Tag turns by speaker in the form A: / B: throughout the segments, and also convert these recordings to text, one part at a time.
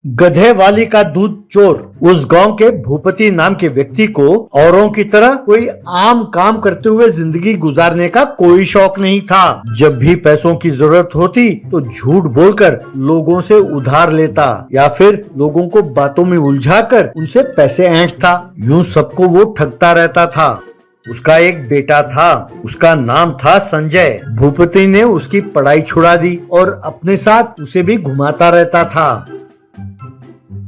A: गधे वाली का दूध चोर। उस गांव के भूपति नाम के व्यक्ति को औरों की तरह कोई आम काम करते हुए जिंदगी गुजारने का कोई शौक नहीं था। जब भी पैसों की जरूरत होती तो झूठ बोलकर लोगों से उधार लेता या फिर लोगों को बातों में उलझाकर उनसे पैसे ऐंठता। यूं सबको वो ठगता रहता था। उसका एक बेटा था, उसका नाम था संजय। भूपति ने उसकी पढ़ाई छुड़ा दी और अपने साथ उसे भी घुमाता रहता था।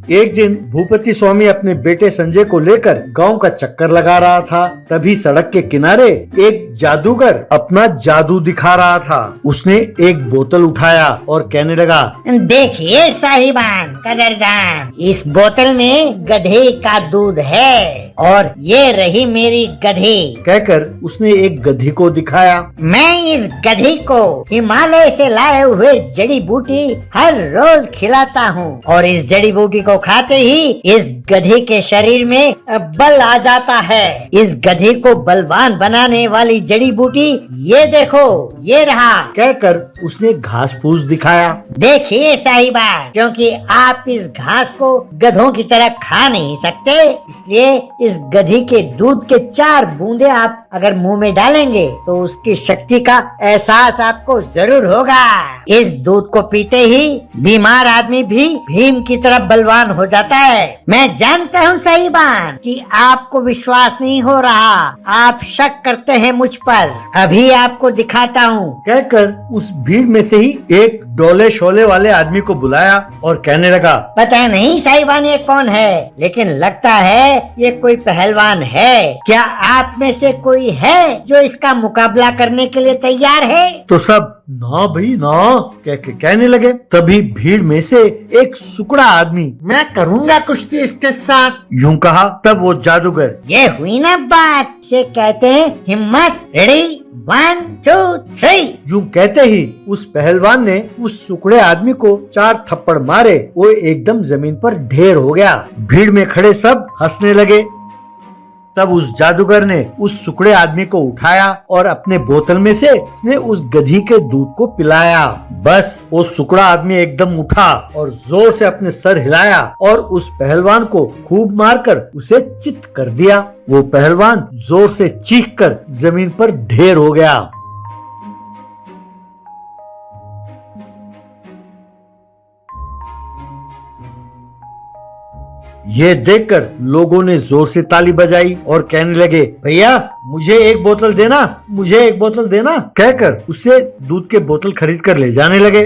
A: एक दिन भूपति स्वामी अपने बेटे संजय को लेकर गांव का चक्कर लगा रहा था। तभी सड़क के किनारे एक जादूगर अपना जादू दिखा रहा था। उसने एक बोतल उठाया और कहने लगा,
B: देखिए साहिबान कदरदान, इस बोतल में गधे का दूध है और ये रही मेरी गधी।
A: कहकर उसने एक गधी को दिखाया।
B: मैं इस गधी को हिमालय से लाए हुए जड़ी बूटी हर रोज खिलाता हूँ और इस जड़ी बूटी को खाते ही इस गधी के शरीर में बल आ जाता है। इस गधी को बलवान बनाने वाली जड़ी बूटी ये देखो, ये रहा।
A: कहकर उसने घास फूस दिखाया।
B: देखिए साहिबान, क्योंकि आप इस घास को गधों की तरह खा नहीं सकते, इसलिए इस गधी के दूध के 4 बूंदे आप अगर मुंह में डालेंगे तो उसकी शक्ति का एहसास आपको जरूर होगा। इस दूध को पीते ही बीमार आदमी भी भीम की तरह बलवान हो जाता है। मैं जानता हूँ साहिबान कि आपको विश्वास नहीं हो रहा, आप शक करते हैं मुझ पर। अभी आपको दिखाता हूँ।
A: कहकर उस भीड़ में से ही एक डोले शोले वाले आदमी को बुलाया और कहने लगा,
B: पता नहीं साहिबान ये कौन है, लेकिन लगता है ये कोई पहलवान है। क्या आप में से कोई है जो इसका मुकाबला करने के लिए तैयार है?
A: तो सब ना भाई ना कहने लगे। तभी भीड़ में से एक सुकड़ा आदमी,
C: मैं करूंगा कुश्ती इसके साथ,
A: यूं कहा। तब वो जादूगर,
B: ये हुई ना बात, से कहते हैं हिम्मत। रेडी 1 2 3।
A: यूं कहते ही उस पहलवान ने उस सुकड़े आदमी को 4 थप्पड़ मारे। वो एकदम जमीन पर ढेर हो गया। भीड़ में खड़े सब हंसने लगे। तब उस जादूगर ने उस सुकड़े आदमी को उठाया और अपने बोतल में से उसने उस गधी के दूध को पिलाया। बस वो सुकड़ा आदमी एकदम उठा और जोर से अपने सर हिलाया और उस पहलवान को खूब मारकर उसे चित कर दिया। वो पहलवान जोर से चीखकर जमीन पर ढेर हो गया। ये देखकर लोगों ने जोर से ताली बजाई और कहने लगे, भैया मुझे एक बोतल देना, मुझे एक बोतल देना। कहकर उससे दूध के बोतल खरीद कर ले जाने लगे।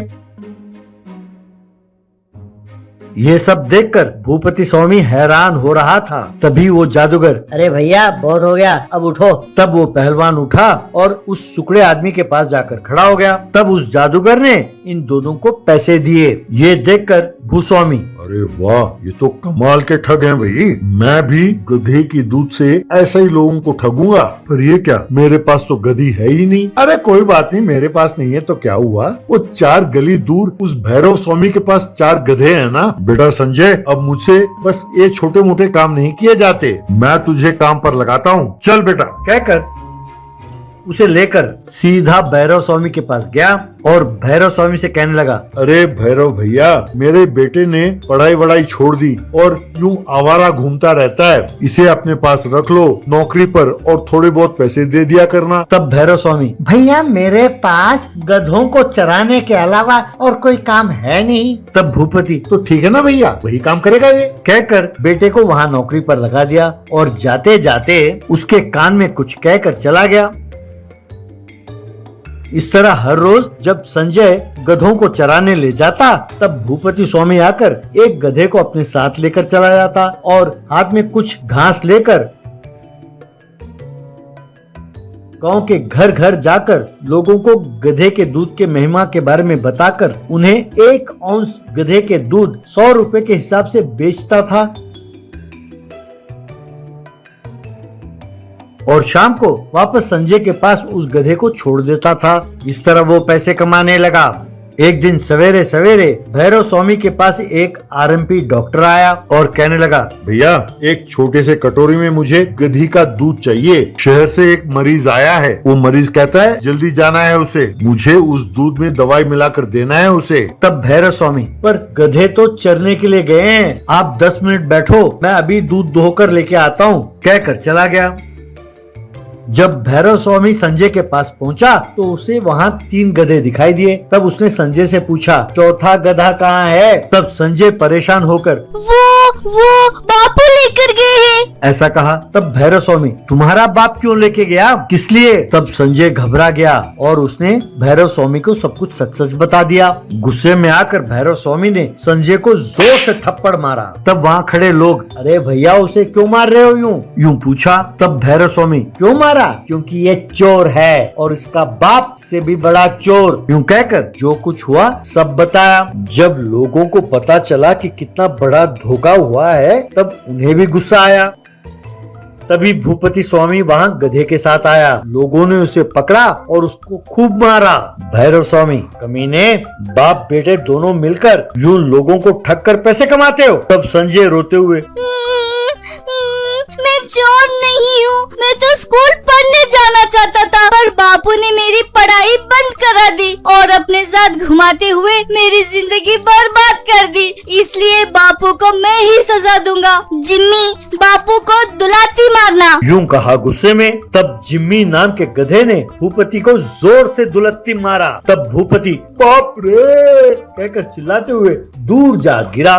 A: ये सब देखकर भूपति स्वामी हैरान हो रहा था। तभी वो जादूगर,
B: अरे भैया बहुत हो गया, अब उठो।
A: तब वो पहलवान उठा और उस सुकड़े आदमी के पास जाकर खड़ा हो गया। तब उस जादूगर ने इन दोनों को पैसे दिए। ये देखकर भूस्वामी,
C: अरे वाह, ये तो कमाल के ठग हैं भाई। मैं भी गधे की दूध से ऐसे ही लोगों को ठगूंगा। पर ये क्या, मेरे पास तो गधी है ही नहीं। अरे कोई बात नहीं, मेरे पास नहीं है तो क्या हुआ, वो 4 गली दूर उस भैरव स्वामी के पास 4 गधे हैं ना। बेटा संजय, अब मुझसे बस ये छोटे मोटे काम नहीं किए जाते, मैं तुझे काम पर लगाता हूँ, चल बेटा।
A: कहकर उसे लेकर सीधा भैरव स्वामी के पास गया और भैरव स्वामी से कहने लगा,
C: अरे भैरव भैया, मेरे बेटे ने पढ़ाई वढ़ाई छोड़ दी और यूं आवारा घूमता रहता है, इसे अपने पास रख लो नौकरी पर और थोड़े बहुत पैसे दे दिया करना।
A: तब भैरव स्वामी,
B: भैया मेरे पास गधों को चराने के अलावा और कोई काम है नहीं।
A: तब भूपति,
C: तो ठीक है ना भैया, वही काम करेगा ये।
A: कहकर बेटे को वहाँ नौकरी पर लगा दिया और जाते जाते उसके कान में कुछ कहकर चला गया। इस तरह हर रोज जब संजय गधों को चराने ले जाता, तब भूपति स्वामी आकर एक गधे को अपने साथ लेकर चला जाता और हाथ में कुछ घास लेकर गांव के घर घर जाकर लोगों को गधे के दूध के महिमा के बारे में बताकर उन्हें 1 औंस गधे के दूध 100 रुपए के हिसाब से बेचता था और शाम को वापस संजय के पास उस गधे को छोड़ देता था। इस तरह वो पैसे कमाने लगा। एक दिन सवेरे सवेरे भैरव स्वामी के पास एक आरएमपी डॉक्टर आया और कहने लगा,
C: भैया एक छोटे से कटोरी में मुझे गधी का दूध चाहिए। शहर से एक मरीज आया है। वो मरीज कहता है जल्दी जाना है उसे, मुझे उस दूध में दवाई मिलाकर देना है उसे।
A: तब भैरव स्वामी, पर गधे तो चरने के लिए गए हैं, आप 10 मिनट बैठो, मैं अभी दूध धोकर लेके आता हूँ, कहकर चला गया। जब भैरव स्वामी संजय के पास पहुंचा तो उसे वहाँ 3 गधे दिखाई दिए। तब उसने संजय से पूछा, चौथा गधा कहाँ है? तब संजय परेशान होकर,
D: वो बापू लेकर गए हैं।
A: ऐसा कहा। तब भैरव स्वामी, तुम्हारा बाप क्यों लेके गया, किस लिए? तब संजय घबरा गया और उसने भैरव स्वामी को सब कुछ सच सच बता दिया। गुस्से में आकर भैरव स्वामी ने संजय को जोर से थप्पड़ मारा। तब वहाँ खड़े लोग, अरे भैया उसे क्यों मार रहे हो यूं पूछा। तब भैरव स्वामी, क्यों मारा? क्योंकि ये चोर है और इसका बाप से भी बड़ा चोर, यूं कहकर जो कुछ हुआ सब बताया। जब लोगों को पता चला कि कितना बड़ा धोखा हुआ है तब उन्हें भी गुस्सा आया। तभी भूपति स्वामी वहाँ गधे के साथ आया। लोगों ने उसे पकड़ा और उसको खूब मारा। भैरव स्वामी, कमीने, बाप बेटे दोनों मिलकर यूं लोगों को ठग कर पैसे कमाते हो। तब संजय रोते हुए,
D: मैं चोर नहीं हूँ, मैं तो स्कूल पढ़ने जाना चाहता था, पर बापू ने मेरी पढ़ाई बंद करा दी और अपने साथ घुमाते हुए मेरी जिंदगी बर्बाद कर दी। इसलिए बापू को मैं ही सजा दूंगा। जिम्मी, बापू को दुलाती मारना।
A: यूं कहा गुस्से में। तब जिम्मी नाम के गधे ने भूपति को जोर से दुलत्ती मारा। तब भूपति बाप रे कहकर चिल्लाते हुए दूर जा गिरा।